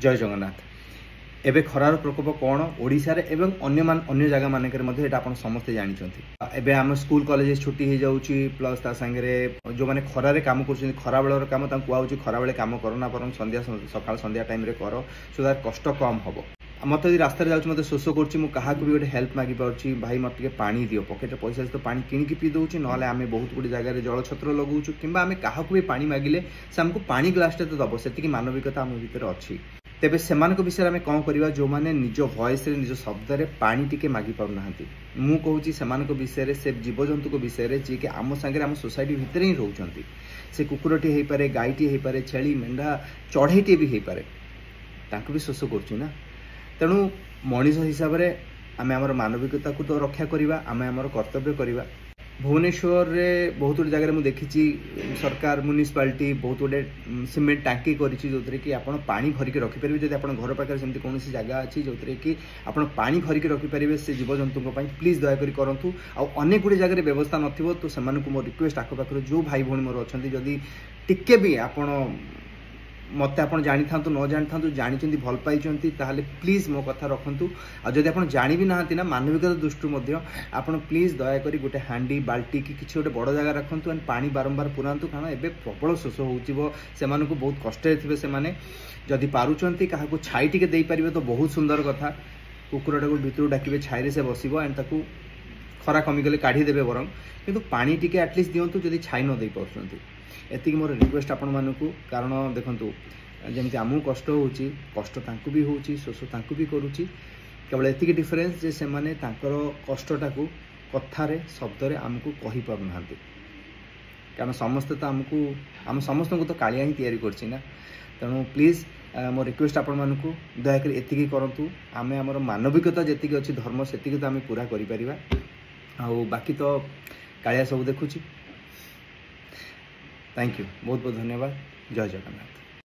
जय जगन्नाथ। एबे खरार प्रकोप कौन ओडिशा रे एवं अन्य जगह मानकर मध्य एटा आपण समस्ते जानिचंती। एबे हम स्कूल कॉलेज छुट्टी हो जाउची प्लस ता संगे जो माने खरा रे काम करछन खरा बेलर काम ता कुआउची खरा बेले काम करना परम संध्या सकाळ संध्या टाइम रे करो सो दैट कष्ट कम हबो। मत यदि रास्ता जाऊँ मत शोष करा भी गोटे हेल्प मागि पार्टी भाई मत पानी दियो पकेट पैसा तो पानी किणिकी पी दूँ ना आम बहुत गुड़ी जगह जल छत्र लगाऊँ कि क्या भी पानी मागिले से आमको पानी ग्लासटे तो दब से मानविकता आम भर अच्छी। तेबे सेमान विषय में कौन करवा जो मैंने निज वॉइस निज शब्द रे पानी टिके मागि पार ना मु कहूँ से विषय से जीवजंतु विषय जी कि आम सांगे आम सोसाइटी भितर ही रोचंती से कुकुरटी हो पारे गाईटी हो पारे छेली मेंढा चढ़ईटे भी हो पारे तांको भी शोष कर तेणु मनीष हिसाब से आम आम मानविकता को तो रक्षा करवा आम आम कर्तव्य करवा। भुवनेश्वर रे बहुत गुड जगह मुझे देखी सरकार म्युनिसिपालिटी बहुत गुडे सीमेंट टांकी कर कि आप पानी भरिक रखिपारे जब आप घर पाखे सेमती कौन जगह अच्छी जो कि आप पानी भरिक रखिपारे से जीवजंतु प्लीज दयाकोरी करूँ। आनेक गुड़े जगह व्यवस्था नथिबो तो से मो रिक्वेस्ट आखपाखर जो भाई भौणी मोर अच्छा जदि टिके भी आपण मत आप जानी था न जानी था जानी भल पाई प्लीज मो कथा रखु। आदि आप जानी भी ना मानविकता दृष्टि आप प्लीज दयाकोरी गोटे हांडी बाल्टी कि किसी गोटे बड़ जगह रखु एंड पानी बारंबार पुरातु कारण एवं प्रबल शोष हो बहुत कष्ट थे से जदि पारुंट क्या छाई टे दे पारे तो बहुत सुंदर कथा कुकुरटा को भितर डाकिबे छाई से बस एंड ताकू खरा कमिगले काढ़ीदेवे बरं किंतु पानी टिके एटलिस्ट दिंतु जदि छाई न दे पार्टी एति मोर रिक्वेस्ट आपण मानकू कारण देखु जमी आमको कष्ट होची कष्ट तांकु भी होची शोष तांकु भी करुची केवल एतिक डिफरेन्स जे से माने तांकर कष्टटा को कथारे शब्द आमको कहि पार ना कारण समस्त तो आमको आम समस्त को तो कालिया ही तैयारी करछि ना। तेणु प्लीज मोर रिक्वेस्ट आपण मानकू दयाकोरी एतिकी करंतु आमे हमर मानविकता जेतिकी अछि धर्म सेतिकी तो आमे पूरा करि परिबा आ बाकी तो कालिया सब देखुछि। थैंक यू बहुत बहुत धन्यवाद। जय जगन्नाथ।